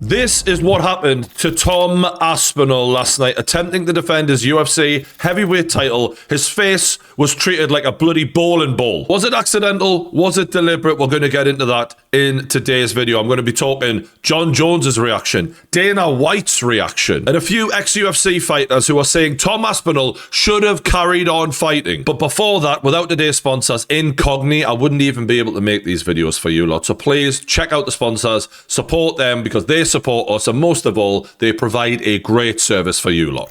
This is what happened to Tom Aspinall last night, attempting to defend his UFC heavyweight title. His face was treated like a bloody bowling ball. Was it accidental? Was it deliberate? We're going to get into that in today's video. I'm going to be talking Jon Jones's reaction, Dana White's reaction, and a few ex-UFC fighters who are saying Tom Aspinall should have carried on fighting. But before that, without today's sponsors, Gane, I wouldn't even be able to make these videos for you lot. So please check out the sponsors, support them because they support us, and most of all, they provide a great service for you lot.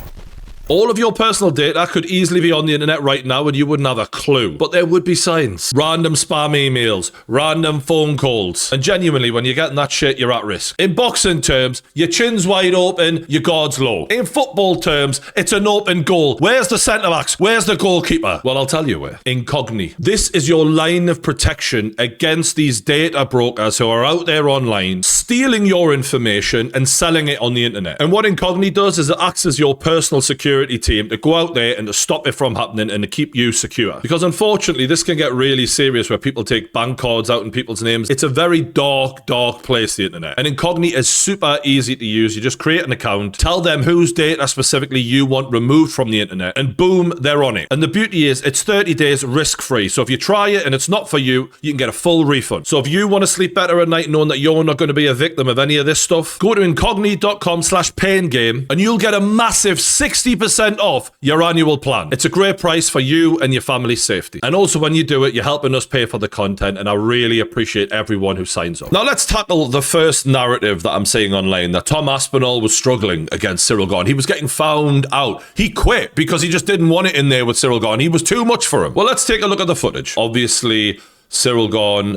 All of your personal data could easily be on the internet right now and you wouldn't have a clue. But there would be signs. Random spam emails, random phone calls. And genuinely, when you're getting that shit, you're at risk. In boxing terms, your chin's wide open, your guard's low. In football terms, it's an open goal. Where's the centre-backs? Where's the goalkeeper? Well, I'll tell you where. Incognito. This is your line of protection against these data brokers who are out there online, stealing your information and selling it on the internet. And what Incognito does is it acts as your personal security team to go out there and to stop it from happening and to keep you secure. Because unfortunately, this can get really serious where people take bank cards out in people's names. It's a very dark place, the internet. And Incognito is super easy to use. You just create an account, tell them whose data specifically you want removed from the internet, and boom, they're on it. And the beauty is it's 30 days risk-free. So if you try it and it's not for you, you can get a full refund. So if you want to sleep better at night knowing that you're not going to be a victim of any of this stuff, go to incognito.com/paingame and you'll get a massive 60% off your annual plan. It's a great price for you and your family's safety. And also when you do it, you're helping us pay for the content, and I really appreciate everyone who signs up. Now let's tackle the first narrative that I'm seeing online, that Tom Aspinall was struggling against Ciryl Gane. He was getting found out. He quit because he just didn't want it in there with Ciryl Gane. He was too much for him. Well, let's take a look at the footage. Obviously, Ciryl Gane,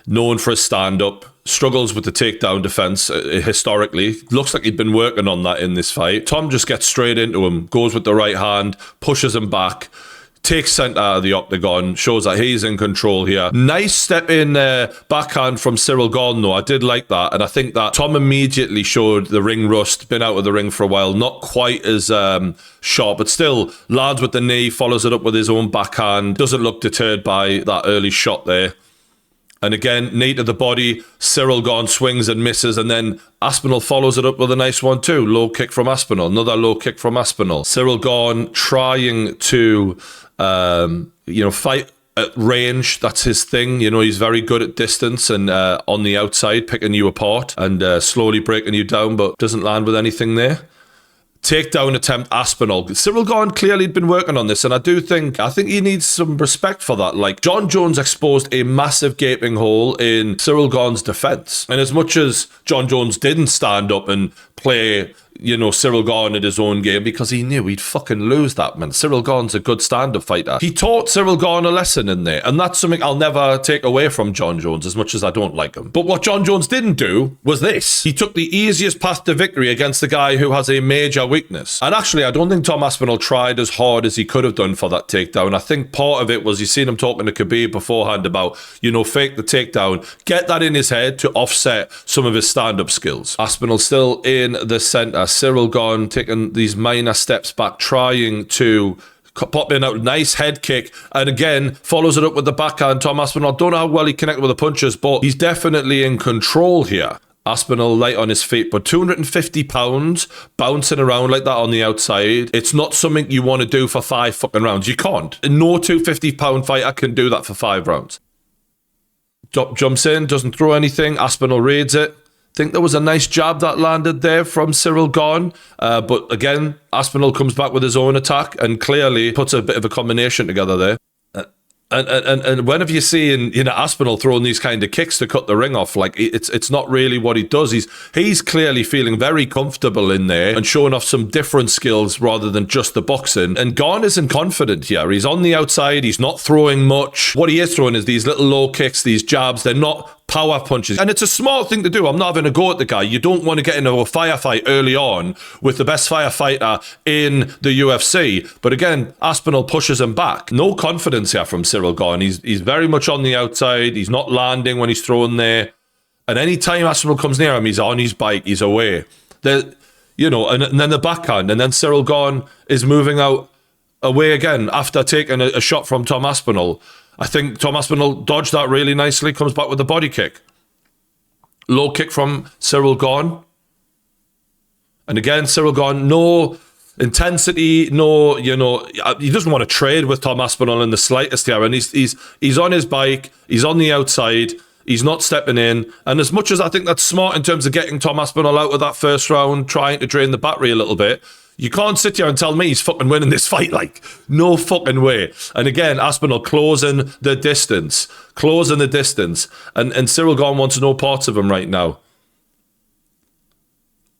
known for his stand-up, struggles with the takedown defense historically. Looks like he'd been working on that in this fight. Tom just gets straight into him, goes with the right hand, pushes him back, takes centre out of the octagon, shows that he's in control here. Nice step in backhand from Ciryl Gane though. I did like that, and I think that Tom immediately showed the ring rust, been out of the ring for a while, not quite as sharp, but still lands with the knee, follows it up with his own backhand, doesn't look deterred by that early shot there. And again, knee to the body, Ciryl Gane swings and misses, and then Aspinall follows it up with a nice one too. Low kick from Aspinall, another low kick from Aspinall. Ciryl Gane trying to, fight at range. That's his thing. You know, he's very good at distance and on the outside, picking you apart and slowly breaking you down, but doesn't land with anything there. Takedown attempt, Aspinall. Ciryl Gane clearly had been working on this, and I think he needs some respect for that. Like, Jon Jones exposed a massive gaping hole in Ciryl Gane's defense. And as much as Jon Jones didn't stand up and play, Ciryl Gane at his own game because he knew he'd fucking lose that, man. Ciryl Gane's a good stand-up fighter. He taught Ciryl Gane a lesson in there, and that's something I'll never take away from Jon Jones, as much as I don't like him. But what Jon Jones didn't do was this. He took the easiest path to victory against the guy who has a major weakness. And actually, I don't think Tom Aspinall tried as hard as he could have done for that takedown. I think part of it was you seen him talking to Khabib beforehand about, fake the takedown, get that in his head to offset some of his stand-up skills. Aspinall still in the centre. Ciryl Gane taking these minor steps back, trying to pop in a nice head kick, and again follows it up with the backhand. Tom Aspinall, don't know how well he connected with the punches, but he's definitely in control here. Aspinall light on his feet, but 250 pounds bouncing around like that on the outside, it's not something you want to do for 5 fucking rounds. You can't. No 250-pound fighter can do that for 5 rounds. Jumps in, doesn't throw anything. Aspinall reads it. Think there was a nice jab that landed there from Ciryl Gane, but again, Aspinall comes back with his own attack and clearly puts a bit of a combination together there. And whenever you see Aspinall throwing these kind of kicks to cut the ring off, like it's not really what he does. He's clearly feeling very comfortable in there and showing off some different skills rather than just the boxing. And Gane isn't confident here. He's on the outside. He's not throwing much. What he is throwing is these little low kicks, these jabs. They're not power punches. And it's a smart thing to do. I'm not having a go at the guy. You don't want to get into a firefight early on with the best firefighter in the UFC. But again, Aspinall pushes him back. No confidence here from Ciryl Gane. He's very much on the outside. He's not landing when he's throwing there. And any time Aspinall comes near him, he's on his bike. He's away. And then the backhand. And then Ciryl Gane is moving out away again after taking a shot from Tom Aspinall. I think Tom Aspinall dodged that really nicely, comes back with a body kick. Low kick from Ciryl Gane. And again, Cyril Gane, no intensity, no, you know, he doesn't want to trade with Tom Aspinall in the slightest here. And he's on his bike, he's on the outside, he's not stepping in. And as much as I think that's smart in terms of getting Tom Aspinall out of that first round, trying to drain the battery a little bit, you can't sit here and tell me he's fucking winning this fight. Like, no fucking way. And again, Aspinall closing the distance. And Cyril Gane wants no parts of him right now.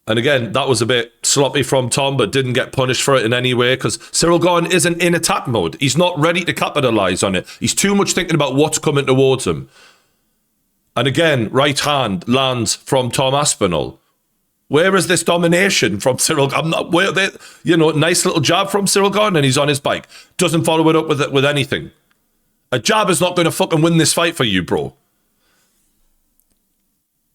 And again, that was a bit sloppy from Tom, but didn't get punished for it in any way because Cyril Gane isn't in attack mode. He's not ready to capitalise on it. He's too much thinking about what's coming towards him. And again, right hand lands from Tom Aspinall. Where is this domination from Cyril Gane? Nice little jab from Cyril Gane and he's on his bike. Doesn't follow it up with anything. A jab is not going to fucking win this fight for you, bro.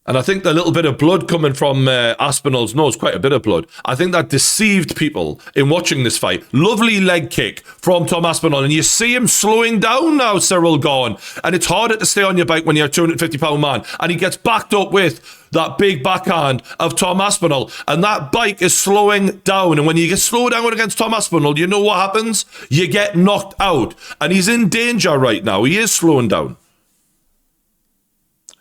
And I think the little bit of blood coming from Aspinall's nose, quite a bit of blood, I think that deceived people in watching this fight. Lovely leg kick from Tom Aspinall. And you see him slowing down now, Cyril Gane. And it's harder to stay on your bike when you're a 250-pound man. And he gets backed up with that big backhand of Tom Aspinall. And that bike is slowing down. And when you get slowed down against Tom Aspinall, you know what happens? You get knocked out. And he's in danger right now. He is slowing down.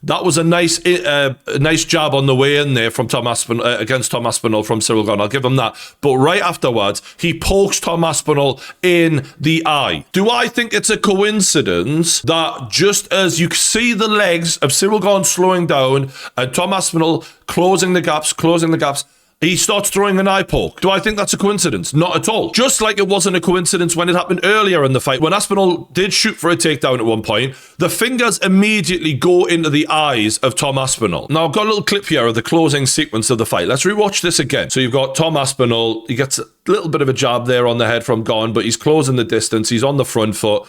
That was a nice jab on the way in there from Tom Aspinall against Tom Aspinall from Cyril Gane. I'll give him that. But right afterwards, he pokes Tom Aspinall in the eye. Do I think it's a coincidence that just as you see the legs of Cyril Gane slowing down and Tom Aspinall closing the gaps, he starts throwing an eye poke? Do I think that's a coincidence? Not at all. Just like it wasn't a coincidence when it happened earlier in the fight. When Aspinall did shoot for a takedown at one point, the fingers immediately go into the eyes of Tom Aspinall. Now, I've got a little clip here of the closing sequence of the fight. Let's rewatch this again. So you've got Tom Aspinall. He gets a little bit of a jab there on the head from Gane, but he's closing the distance. He's on the front foot.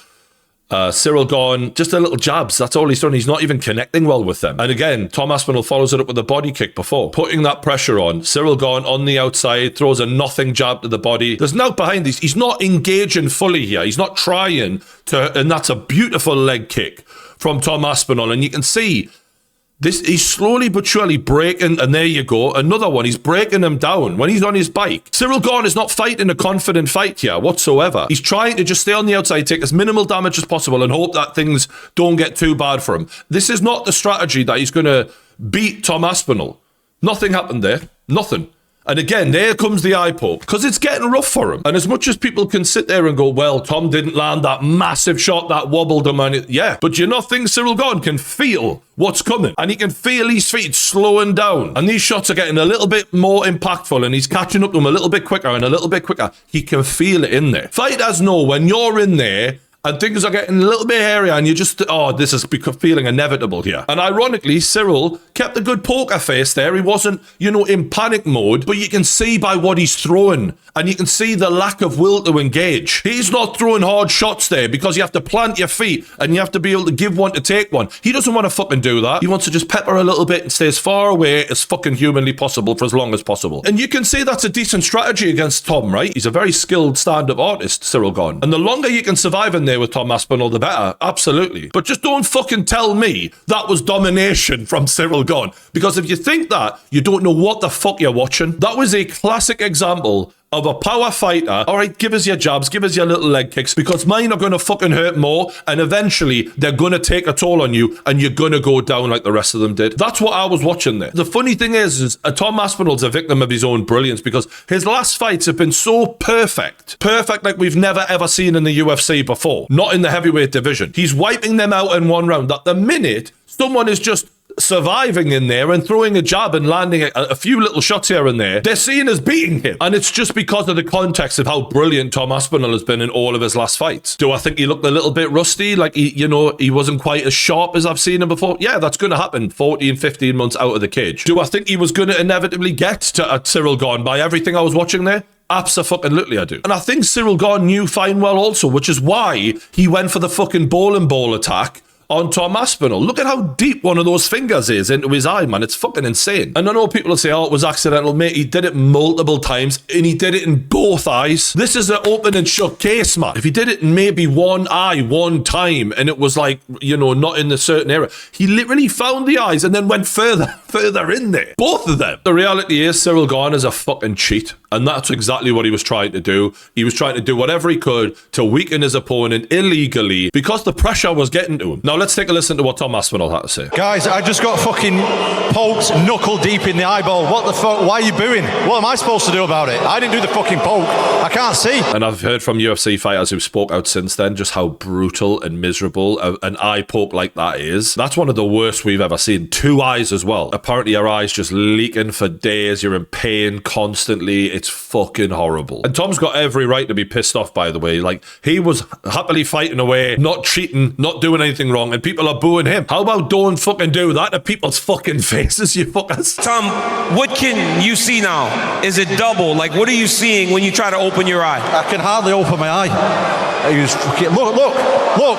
Cyril Gane, just a little jabs. That's all he's done. He's not even connecting well with them. And again, Tom Aspinall follows it up with a body kick before, putting that pressure on. Cyril Gane on the outside, throws a nothing jab to the body. There's no behind these. He's not engaging fully here. He's not trying to, and that's a beautiful leg kick from Tom Aspinall. And you can see he's slowly but surely breaking, and there you go, another one. He's breaking him down when he's on his bike. Cyril Gane is not fighting a confident fight here whatsoever. He's trying to just stay on the outside, take as minimal damage as possible, and hope that things don't get too bad for him. This is not the strategy that he's going to beat Tom Aspinall. Nothing happened there. Nothing. And again, there comes the eye poke, because it's getting rough for him. And as much as people can sit there and go, well, Tom didn't land that massive shot that wobbled him, and yeah, but you not think Cyril Gane can feel what's coming, and he can feel his feet slowing down, and these shots are getting a little bit more impactful, and he's catching up to him a little bit quicker and a little bit quicker. He can feel it in there. Fighters know when you're in there and things are getting a little bit hairy and you just, this is feeling inevitable here. And ironically, Cyril kept a good poker face there. He wasn't, in panic mode, but you can see by what he's throwing and you can see the lack of will to engage. He's not throwing hard shots there because you have to plant your feet and you have to be able to give one to take one. He doesn't want to fucking do that. He wants to just pepper a little bit and stay as far away as fucking humanly possible for as long as possible. And you can see that's a decent strategy against Tom, right? He's a very skilled stand-up artist, Cyril Gane. And the longer you can survive in there with Tom Aspinall, the better. Absolutely. But just don't fucking tell me that was domination from Cyril Gane. Because if you think that, you don't know what the fuck you're watching. That was a classic example of a power fighter. All right, give us your jabs, give us your little leg kicks, because mine are going to fucking hurt more, and eventually they're going to take a toll on you, and you're going to go down like the rest of them did. That's what I was watching there. The funny thing is Tom Aspinall's a victim of his own brilliance, because his last fights have been so perfect like we've never ever seen in the UFC before, not in the heavyweight division. He's wiping them out in one round. That the minute someone is just surviving in there and throwing a jab and landing a few little shots here and there, they're seen as beating him. And it's just because of the context of how brilliant Tom Aspinall has been in all of his last fights. Do I think he looked a little bit rusty? Like, he wasn't quite as sharp as I've seen him before? Yeah, that's going to happen 14, 15 months out of the cage. Do I think he was going to inevitably get to Cyril Gane by everything I was watching there? Absolutely, I do. And I think Cyril Gane knew fine well also, which is why he went for the fucking bowling ball attack on Tom Aspinall. Look at how deep one of those fingers is into his eye, man. It's fucking insane. And I know people will say, oh, it was accidental, mate. He did it multiple times, and he did it in both eyes. This is an open and shut case, man. If he did it in maybe one eye one time, and it was like, you know, not in a certain area, he literally found the eyes and then went further in there. Both of them. The reality is Cyril Gane is a fucking cheat, and that's exactly what he was trying to do. He was trying to do whatever he could to weaken his opponent illegally because the pressure was getting to him. Now let's take a listen to what Tom Aspinall had to say. Guys, I just got fucking poked knuckle deep in the eyeball. What the fuck? Why are you booing? What am I supposed to do about it? I didn't do the fucking poke. I can't see. And I've heard from UFC fighters who spoke out since then just how brutal and miserable an eye poke like that is. That's one of the worst we've ever seen. 2 eyes as well. Apparently your eyes just leaking for days. You're in pain constantly. It's fucking horrible. And Tom's got every right to be pissed off, by the way. Like, he was happily fighting away, not cheating, not doing anything wrong, and people are booing him. How about don't fucking do that to people's fucking faces, you fuckers? Tom, what can you see now? Is it double? Like, what are you seeing when you try to open your eye? I can hardly open my eye. I was fucking, look.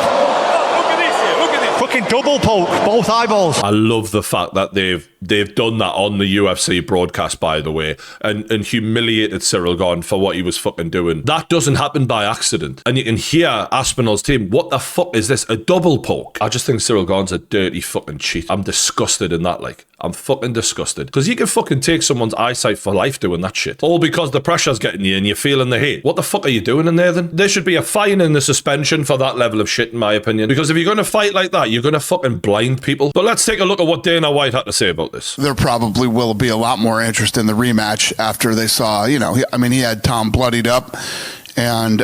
Fucking double poke, both eyeballs. I love the fact that they've done that on the UFC broadcast, by the way, and humiliated Cyril Gane for what he was fucking doing. That doesn't happen by accident. And you can hear Aspinall's team, what the fuck is this? A double poke? I just think Cyril Gane's a dirty fucking cheat. I'm disgusted in that, like. I'm fucking disgusted. Because you can fucking take someone's eyesight for life doing that shit. All because the pressure's getting you and you're feeling the hate. What the fuck are you doing in there then? There should be a fine and a suspension for that level of shit, in my opinion. Because if you're going to fight like that, you're going to fucking blind people. But let's take a look at what Dana White had to say about this. There probably will be a lot more interest in the rematch after they saw, you know, he had Tom bloodied up, and,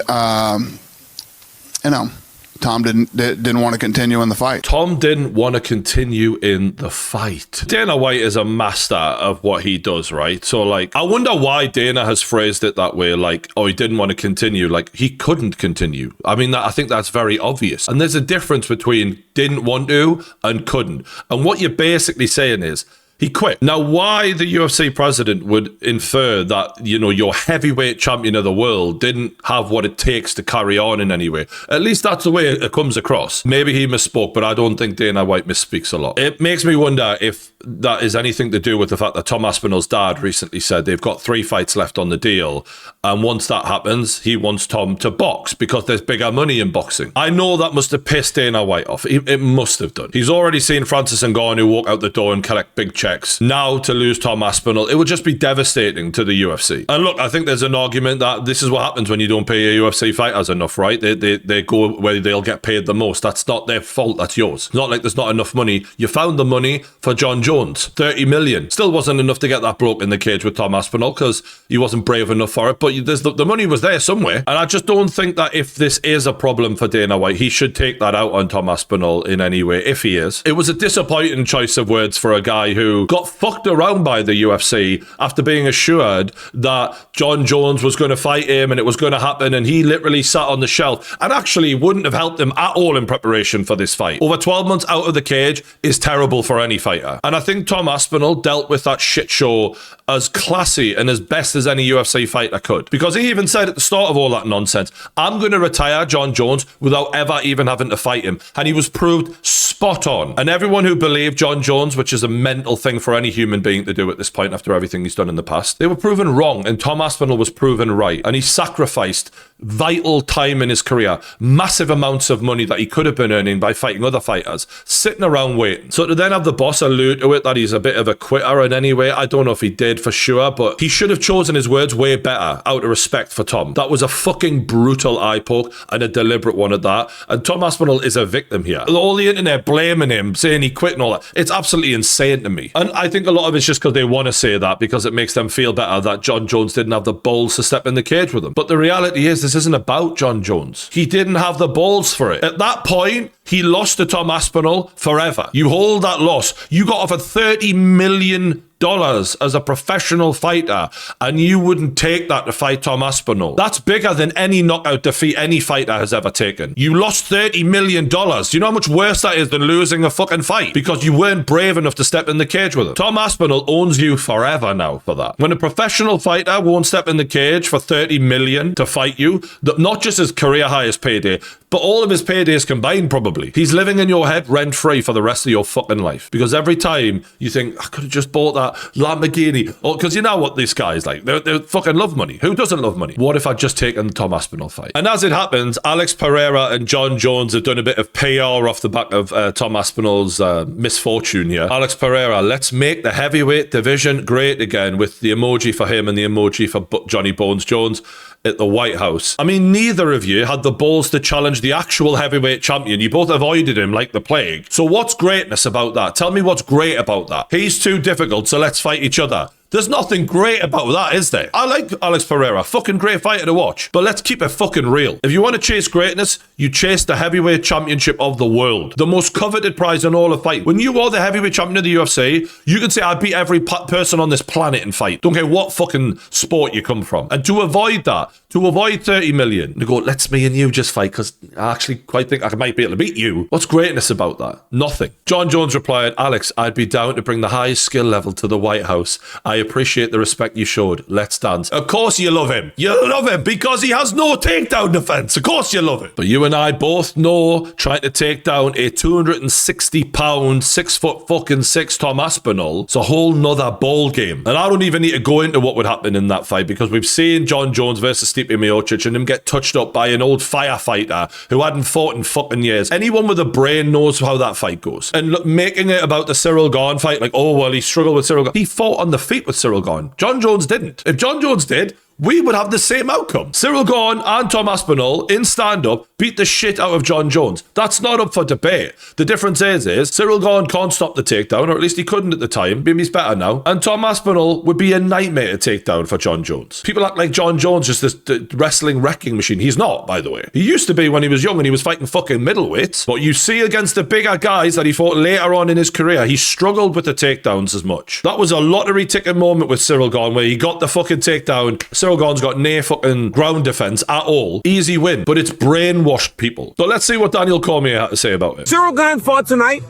you know, Tom didn't want to continue in the fight. Tom didn't want to continue in the fight. Dana White is a master of what he does, right? So, like, I wonder why Dana has phrased it that way, like, oh, he didn't want to continue. Like, he couldn't continue. I mean, I think that's very obvious. And there's a difference between didn't want to and couldn't. And what you're basically saying is, he quit. Now, why the UFC president would infer that, you know, your heavyweight champion of the world didn't have what it takes to carry on in any way, at least that's the way it comes across. Maybe he misspoke, but I don't think Dana White misspeaks a lot. It makes me wonder if that is anything to do with the fact that Tom Aspinall's dad recently said they've got 3 fights left on the deal, and once that happens, he wants Tom to box because there's bigger money in boxing. I know that must have pissed Dana White off. It must have done. He's already seen Francis Ngannou walk out the door and collect big checks. Now to lose Tom Aspinall, it would just be devastating to the UFC. And look, I think there's an argument that this is what happens when you don't pay your UFC fighters enough, right? They go where they'll get paid the most. That's not their fault, that's yours. It's not like there's not enough money. You found the money for Jon Jones, 30 million. Still wasn't enough to get that bloke in the cage with Tom Aspinall because he wasn't brave enough for it, but the money was there somewhere. And I just don't think that if this is a problem for Dana White, he should take that out on Tom Aspinall in any way, if he is. It was a disappointing choice of words for a guy who got fucked around by the UFC after being assured that Jon Jones was going to fight him and it was going to happen, and he literally sat on the shelf and actually wouldn't have helped him at all in preparation for this fight. Over 12 months out of the cage is terrible for any fighter. And I think Tom Aspinall dealt with that shit show as classy and as best as any UFC fighter could. Because he even said at the start of all that nonsense, I'm going to retire Jon Jones without ever even having to fight him. And he was proved spot on. And everyone who believed Jon Jones, which is a mental thing for any human being to do at this point after everything he's done in the past, they were proven wrong, and Tom Aspinall was proven right. And he sacrificed vital time in his career, massive amounts of money that he could have been earning by fighting other fighters, sitting around waiting. So to then have the boss allude to it that he's a bit of a quitter in any way, I don't know if he did for sure, but he should have chosen his words way better out of respect for Tom. That was a fucking brutal eye poke, and a deliberate one at that. And Tom Aspinall is a victim here. All the internet blaming him, saying he quit and all that, it's absolutely insane to me. And I think a lot of it's just because they want to say that because it makes them feel better that Jon Jones didn't have the balls to step in the cage with him. But the reality is, this isn't about Jon Jones. He didn't have the balls for it. At that point, he lost to Tom Aspinall forever. You hold that loss. You got offered $30 million as a professional fighter, and you wouldn't take that to fight Tom Aspinall. That's bigger than any knockout defeat any fighter has ever taken. You lost $30 million. Do you know how much worse that is than losing a fucking fight? Because you weren't brave enough to step in the cage with him. Tom Aspinall owns you forever now for that. When a professional fighter won't step in the cage for $30 million to fight you, not just his career highest payday, but all of his paydays combined probably, he's living in your head rent-free for the rest of your fucking life. Because every time you think, I could have just bought that Lamborghini, because you know what these guys like, they fucking love money. Who doesn't love money? What if I'd just taken the Tom Aspinall fight? And as it happens, Alex Pereira and Jon Jones have done a bit of PR off the back of Tom Aspinall's misfortune here. Alex Pereira, let's make the heavyweight division great again, with the emoji for him and the emoji for Johnny Bones Jones at the White House. I mean, neither of you had the balls to challenge the actual heavyweight champion. You both avoided him like the plague. So what's greatness about that? Tell me what's great about that. He's too difficult, so let's fight each other. There's nothing great about that, is there? I like Alex Pereira, fucking great fighter to watch, but let's keep it fucking real. If you want to chase greatness, you chase the heavyweight championship of the world, the most coveted prize in all of fight. When you are the heavyweight champion of the UFC, you can say, I beat every person on this planet in fight. Don't care what fucking sport you come from. And to avoid that, to avoid 30 million, to go, let's me and you just fight, because I actually quite think I might be able to beat you. What's greatness about that? Nothing. Jon Jones replied, Alex, I'd be down to bring the highest skill level to the White House. I appreciate the respect you showed. Let's dance. Of course you love him. You love him because he has no takedown defense. Of course you love him. But you and I both know trying to take down a 260 pound, 6'6" Tom Aspinall, it's a whole nother ball game. And I don't even need to go into what would happen in that fight, because we've seen Jon Jones versus Stipe Miocic and him get touched up by an old firefighter who hadn't fought in fucking years. Anyone with a brain knows how that fight goes. And look, making it about the Cyril Gane fight, like, oh, well, he struggled with Cyril Gane. He fought on the feet with Cyril Gane. Jon Jones didn't. If Jon Jones did, we would have the same outcome. Cyril Gane and Tom Aspinall in stand-up beat the shit out of Jon Jones. That's not up for debate. The difference is Cyril Gane can't stop the takedown, or at least he couldn't at the time. Maybe he's better now. And Tom Aspinall would be a nightmare to take down for Jon Jones. People act like Jon Jones just this wrestling wrecking machine. He's not, by the way. He used to be when he was young and he was fighting fucking middleweights. But you see against the bigger guys that he fought later on in his career, he struggled with the takedowns as much. That was a lottery ticket moment with Cyril Gane where he got the fucking takedown. Cyril Gane's got near fucking ground defense at all. Easy win. But it's brainwashed people. So let's see what Daniel Cormier had to say about it. Cyril Gane fought tonight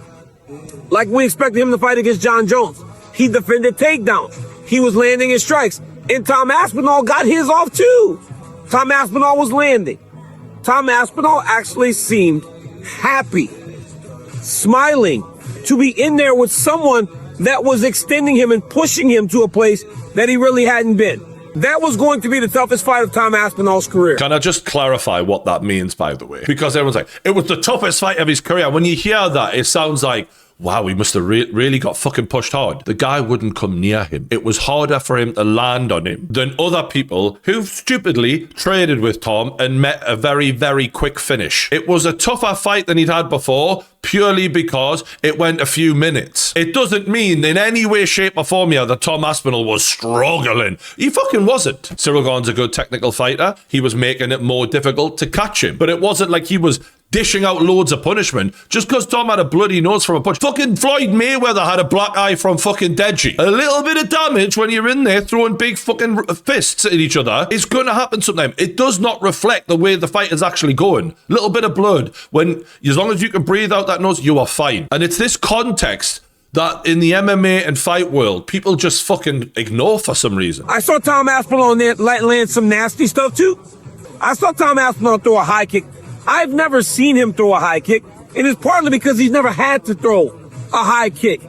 like we expected him to fight against Jon Jones. He defended takedowns. He was landing his strikes. And Tom Aspinall got his off too. Tom Aspinall was landing. Tom Aspinall actually seemed happy, smiling, to be in there with someone that was extending him and pushing him to a place that he really hadn't been. That was going to be the toughest fight of Tom Aspinall's career. Can I just clarify what that means, by the way? Because everyone's like, it was the toughest fight of his career. When you hear that, it sounds like, wow, he must have really got fucking pushed hard. The guy wouldn't come near him. It was harder for him to land on him than other people who stupidly traded with Tom and met a very, very quick finish. It was a tougher fight than he'd had before, purely because it went a few minutes. It doesn't mean in any way, shape or form here that Tom Aspinall was struggling. He fucking wasn't. Cyril Gane's a good technical fighter. He was making it more difficult to catch him. But it wasn't like he was dishing out loads of punishment just because Tom had a bloody nose from a punch. Fucking Floyd Mayweather had a black eye from fucking Deji. A little bit of damage when you're in there throwing big fucking fists at each other is going to happen sometime. It does not reflect the way the fight is actually going. Little bit of blood. When, as long as you can breathe out that nose, you are fine. And it's this context that in the MMA and fight world, people just fucking ignore for some reason. I saw Tom Aspinall land some nasty stuff too. I saw Tom Aspinall throw a high kick. I've never seen him throw a high kick, and it's partly because he's never had to throw a high kick.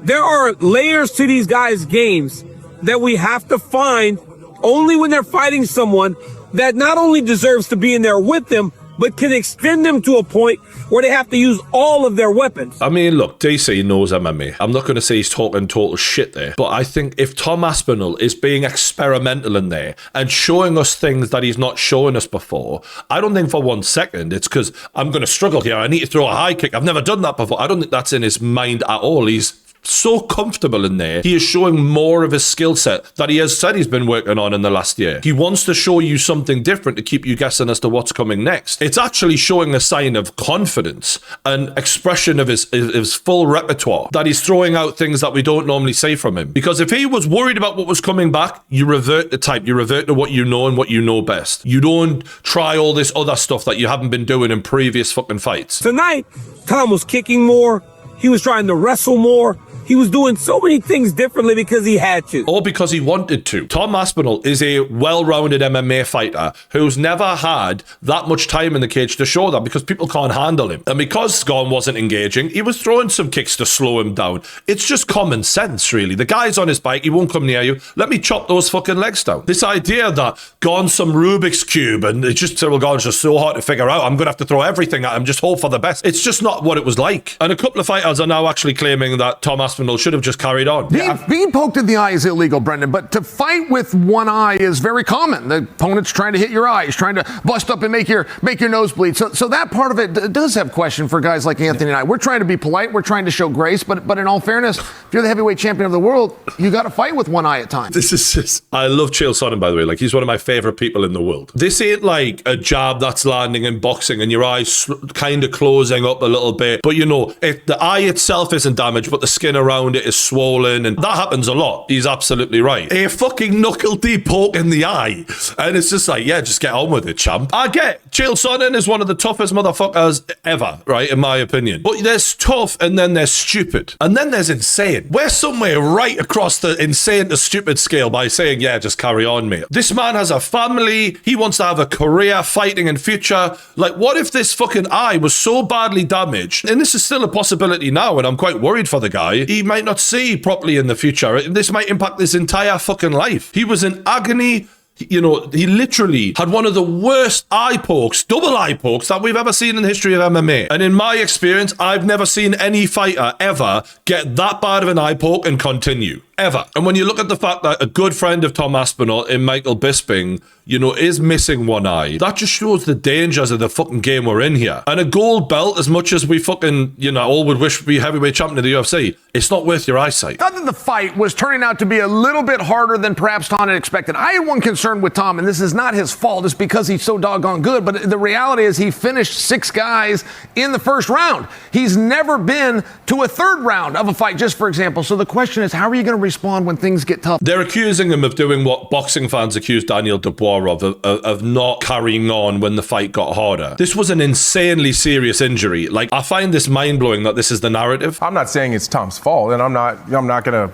There are layers to these guys' games that we have to find only when they're fighting someone that not only deserves to be in there with them, but can extend them to a point where they have to use all of their weapons. I mean, look, DC knows MMA. I'm not going to say he's talking total shit there, but I think if Tom Aspinall is being experimental in there and showing us things that he's not showing us before, I don't think for 1 second it's because I'm going to struggle here. I need to throw a high kick. I've never done that before. I don't think that's in his mind at all. He's so comfortable in there. He is showing more of his skill set that he has said he's been working on in the last year. He wants to show you something different to keep you guessing as to what's coming next. It's actually showing a sign of confidence and expression of his full repertoire, that he's throwing out things that we don't normally say from him. Because if he was worried about what was coming back, you revert to type. You revert to what you know and what you know best. You don't try all this other stuff that you haven't been doing in previous fucking fights. Tonight, Tom was kicking more. He was trying to wrestle more. He was doing so many things differently because he had to. Or because he wanted to. Tom Aspinall is a well-rounded MMA fighter who's never had that much time in the cage to show that, because people can't handle him. And because Gane wasn't engaging, he was throwing some kicks to slow him down. It's just common sense, really. The guy's on his bike. He won't come near you. Let me chop those fucking legs down. This idea that Gane's some Rubik's Cube and it's just, well, Gane's just so hard to figure out. I'm going to have to throw everything at him, just hope for the best. It's just not what it was like. And a couple of fighters are now actually claiming that Tom Aspinall should have just carried on. Being poked in the eye is illegal, Brendan, but to fight with one eye is very common. The opponent's trying to hit your eye. He's trying to bust up and make your nose bleed. So that part of it does have question for guys like Anthony and I. We're trying to be polite. We're trying to show grace. But in all fairness, if you're the heavyweight champion of the world, you got to fight with one eye at times. This is just, I love Chael Sonnen, by the way. Like, he's one of my favorite people in the world. This ain't like a jab that's landing in boxing and your eyes kind of closing up a little bit. But, you know, the eye itself isn't damaged, but the skin around it is swollen, and that happens a lot. He's absolutely right. A fucking knuckle deep poke in the eye, and it's just like, yeah, just get on with it, champ. I get Chael Sonnen is one of the toughest motherfuckers ever, right, in my opinion. But there's tough, and then there's stupid, and then there's insane. We're somewhere right across the insane to stupid scale by saying, yeah, just carry on, mate. This man has a family. He wants to have a career fighting in future. Like, what if this fucking eye was so badly damaged, and this is still a possibility now, and I'm quite worried for the guy, he might not see properly in the future. This might impact his entire fucking life. He was in agony. You know, he literally had one of the worst eye pokes, double eye pokes, that we've ever seen in the history of MMA. And in my experience, I've never seen any fighter ever get that bad of an eye poke and continue. Ever. And when you look at the fact that a good friend of Tom Aspinall in Michael Bisping, you know, is missing one eye, that just shows the dangers of the fucking game we're in here. And a gold belt, as much as we fucking, you know, all would wish to be heavyweight champion of the UFC, it's not worth your eyesight. Thought that the fight was turning out to be a little bit harder than perhaps Tom had expected. I had one concern with Tom, and this is not his fault. It's because he's so doggone good. But the reality is he finished 6 guys in the first round. He's never been to a third round of a fight, just for example. So the question is, how are you going to respond when things get tough? They're accusing him of doing what boxing fans accused Daniel Dubois of not carrying on when the fight got harder. This was an insanely serious injury. Like, I find this mind-blowing that this is the narrative. I'm not saying it's Tom's fault, and I'm not going to,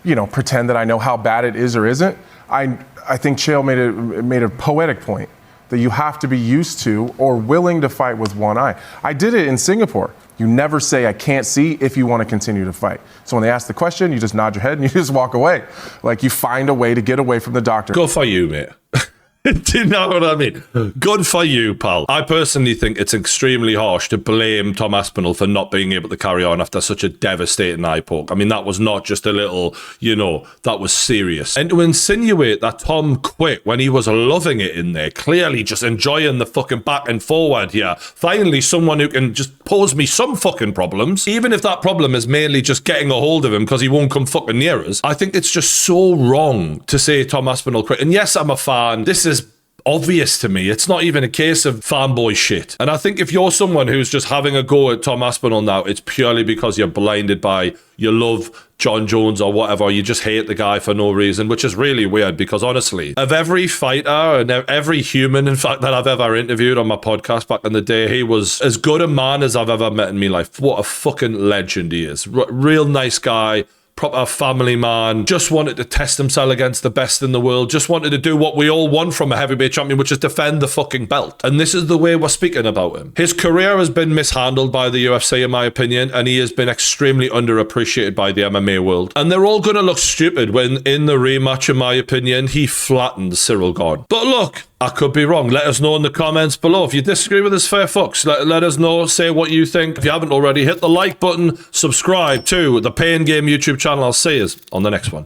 you know, pretend that I know how bad it is or isn't. I think Chael made a poetic point that you have to be used to or willing to fight with one eye. I did it in Singapore. You never say, I can't see, if you want to continue to fight. So when they ask the question, you just nod your head and you just walk away. Like, you find a way to get away from the doctor. Go for you, mate. Do you know what I mean? Good for you, pal. I personally think it's extremely harsh to blame Tom Aspinall for not being able to carry on after such a devastating eye poke. I mean, that was not just a little, you know, that was serious. And to insinuate that Tom quit when he was loving it in there, clearly just enjoying the fucking back and forward here. Finally, someone who can just pose me some fucking problems, even if that problem is mainly just getting a hold of him because he won't come fucking near us. I think it's just so wrong to say Tom Aspinall quit. And yes, I'm a fan. This is obvious to me. It's not even a case of fanboy shit. And I think if you're someone who's just having a go at Tom Aspinall now, it's purely because you're blinded by your love Jon Jones or whatever. You just hate the guy for no reason, which is really weird because honestly, of every fighter and every human, in fact, that I've ever interviewed on my podcast back in the day, he was as good a man as I've ever met in my life. What a fucking legend he is. Real nice guy. Proper family man, just wanted to test himself against the best in the world, just wanted to do what we all want from a heavyweight champion, which is defend the fucking belt. And this is the way we're speaking about him. His career has been mishandled by the UFC, in my opinion, and he has been extremely underappreciated by the MMA world. And they're all going to look stupid when, in the rematch, in my opinion, he flattened Cyril Gane. But look, I could be wrong. Let us know in the comments below. If you disagree with us, fair fucks. Let us know. Say what you think. If you haven't already, hit the like button. Subscribe to the Pain Game YouTube channel. I'll see you on the next one.